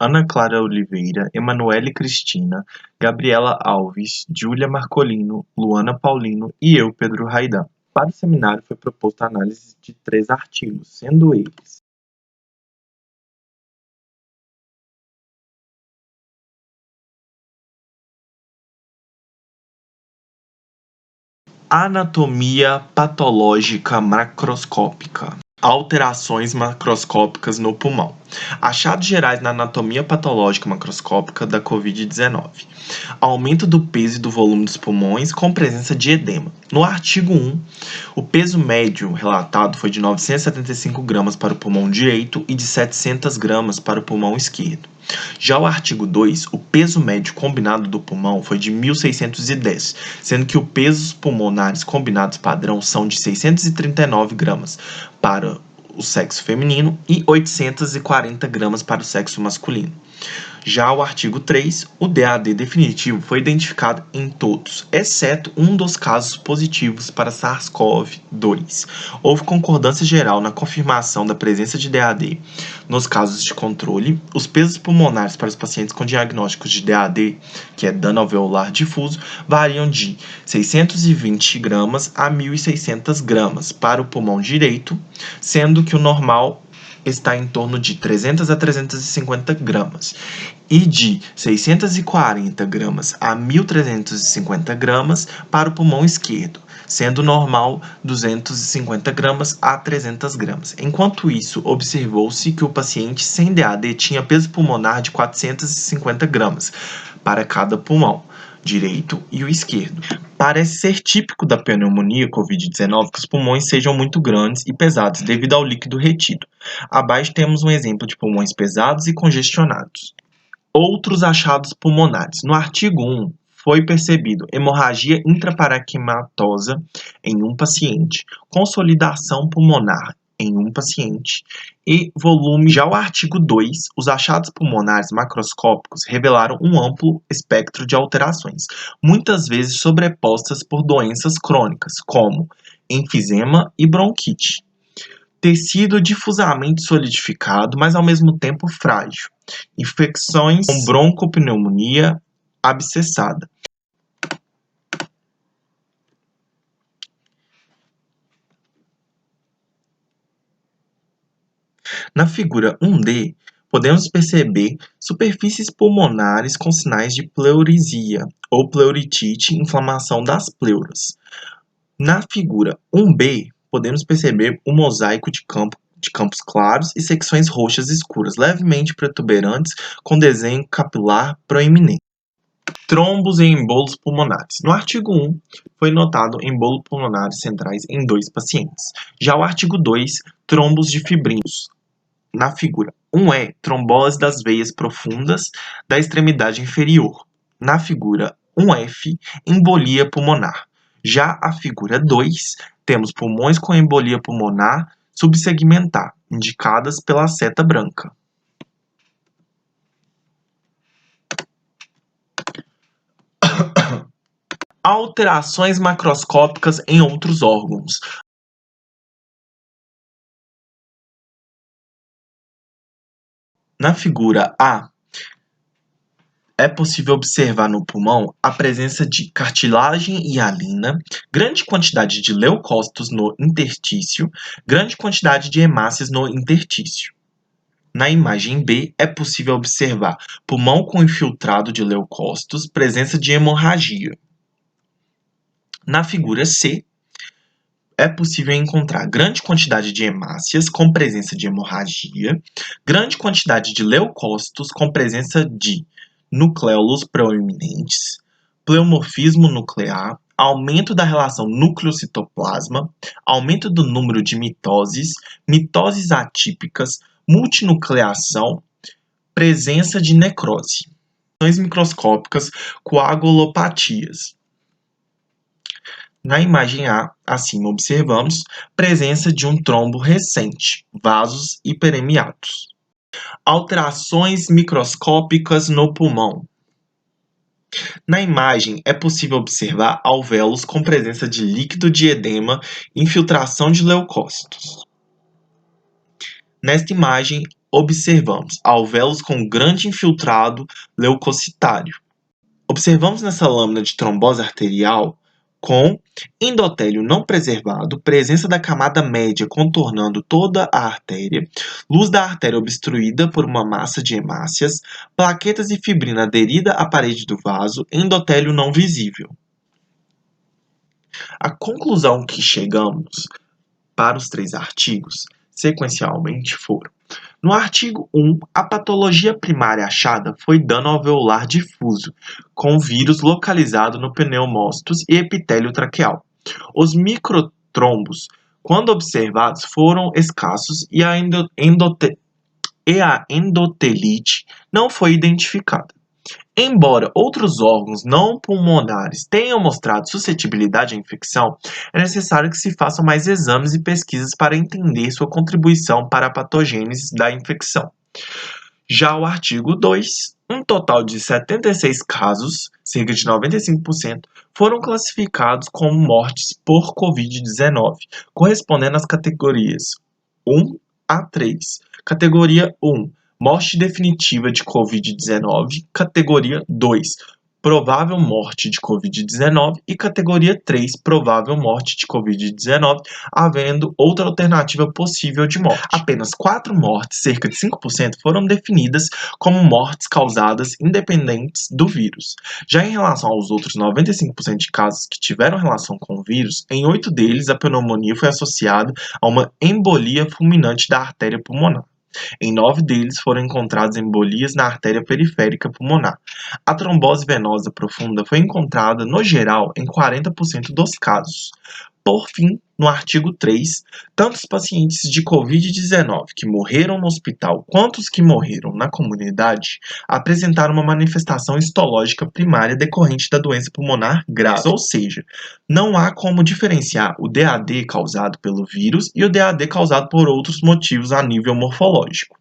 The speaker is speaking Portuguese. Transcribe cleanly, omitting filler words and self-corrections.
Ana Clara Oliveira, Emanuele Cristina, Gabriela Alves, Júlia Marcolino, Luana Paulino e eu, Pedro Raidan. Para o seminário foi proposta a análise de 3 artigos, sendo eles: anatomia patológica macroscópica. Alterações macroscópicas no pulmão. Achados gerais na anatomia patológica macroscópica da Covid-19. Aumento do peso e do volume dos pulmões com presença de edema. No artigo 1, o peso médio relatado foi de 975 gramas para o pulmão direito e de 700 gramas para o pulmão esquerdo. Já o artigo 2, o peso médio combinado do pulmão foi de 1.610, sendo que os pesos pulmonares combinados padrão são de 639 gramas para o sexo feminino e 840 gramas para o sexo masculino. Já o artigo 3, o DAD definitivo foi identificado em todos, exceto um dos casos positivos para SARS-CoV-2. Houve concordância geral na confirmação da presença de DAD nos casos de controle. Os pesos pulmonares para os pacientes com diagnósticos de DAD, que é dano alveolar difuso, variam de 620 gramas a 1.600 gramas para o pulmão direito, sendo que o normal está em torno de 300 a 350 gramas e de 640 gramas a 1.350 gramas para o pulmão esquerdo, sendo normal 250 gramas a 300 gramas. Enquanto isso, observou-se que o paciente sem DAD tinha peso pulmonar de 450 gramas para cada pulmão direito e o esquerdo. Parece ser típico da pneumonia Covid-19 que os pulmões sejam muito grandes e pesados devido ao líquido retido. Abaixo temos um exemplo de pulmões pesados e congestionados. Outros achados pulmonares. No artigo 1, foi percebido hemorragia intraparenquimatosa em um paciente, consolidação pulmonar em um paciente e volume. Já o artigo 2, os achados pulmonares macroscópicos revelaram um amplo espectro de alterações, muitas vezes sobrepostas por doenças crônicas, como enfisema e bronquite. Tecido difusamente solidificado, mas ao mesmo tempo frágil. Infecções com broncopneumonia abscessada. Na figura 1D, podemos perceber superfícies pulmonares com sinais de pleurisia ou pleuritite, inflamação das pleuras. Na figura 1B, podemos perceber um mosaico de campos claros e secções roxas escuras, levemente protuberantes, com desenho capilar proeminente. Trombos e embolos pulmonares. No artigo 1, foi notado embolos pulmonares centrais em 2 pacientes. Já o artigo 2, trombos de fibrinos. Na figura 1E, trombose das veias profundas da extremidade inferior. Na figura 1F, embolia pulmonar. Já a figura 2, temos pulmões com embolia pulmonar subsegmentar, indicadas pela seta branca. Alterações macroscópicas em outros órgãos. Na figura A, é possível observar no pulmão a presença de cartilagem hialina, grande quantidade de leucócitos no interstício, grande quantidade de hemácias no interstício. Na imagem B, é possível observar pulmão com infiltrado de leucócitos, presença de hemorragia. Na figura C, é possível encontrar grande quantidade de hemácias com presença de hemorragia, grande quantidade de leucócitos com presença de nucléolos proeminentes, pleomorfismo nuclear, aumento da relação núcleo-citoplasma, aumento do número de mitoses, mitoses atípicas, multinucleação, presença de necrose. Microscópicas, coagulopatias. Na imagem A, acima observamos presença de um trombo recente, vasos hiperemiatos. Alterações microscópicas no pulmão. Na imagem é possível observar alvéolos com presença de líquido de edema e infiltração de leucócitos. Nesta imagem, observamos alvéolos com grande infiltrado leucocitário. Observamos nessa lâmina de trombose arterial com endotélio não preservado, presença da camada média contornando toda a artéria, luz da artéria obstruída por uma massa de hemácias, plaquetas e fibrina aderida à parede do vaso, endotélio não visível. A conclusão que chegamos para os 3 artigos, sequencialmente, foram: no artigo 1, a patologia primária achada foi dano alveolar difuso, com vírus localizado no pneumócitos e epitélio traqueal. Os microtrombos, quando observados, foram escassos e a endotelite não foi identificada. Embora outros órgãos não pulmonares tenham mostrado suscetibilidade à infecção, é necessário que se façam mais exames e pesquisas para entender sua contribuição para a patogênese da infecção. Já o artigo 2, um total de 76 casos, cerca de 95%, foram classificados como mortes por Covid-19, correspondendo às categorias 1 a 3. Categoria 1, morte definitiva de Covid-19, categoria 2, provável morte de Covid-19 e categoria 3, provável morte de Covid-19, havendo outra alternativa possível de morte. Apenas 4 mortes, cerca de 5%, foram definidas como mortes causadas independentes do vírus. Já em relação aos outros 95% de casos que tiveram relação com o vírus, em 8 deles a pneumonia foi associada a uma embolia fulminante da artéria pulmonar. Em 9 deles foram encontradas embolias na artéria periférica pulmonar. A trombose venosa profunda foi encontrada, no geral, em 40% dos casos. Por fim, no artigo 3, tanto os pacientes de Covid-19 que morreram no hospital quanto os que morreram na comunidade apresentaram uma manifestação histológica primária decorrente da doença pulmonar grave, ou seja, não há como diferenciar o DAD causado pelo vírus e o DAD causado por outros motivos a nível morfológico.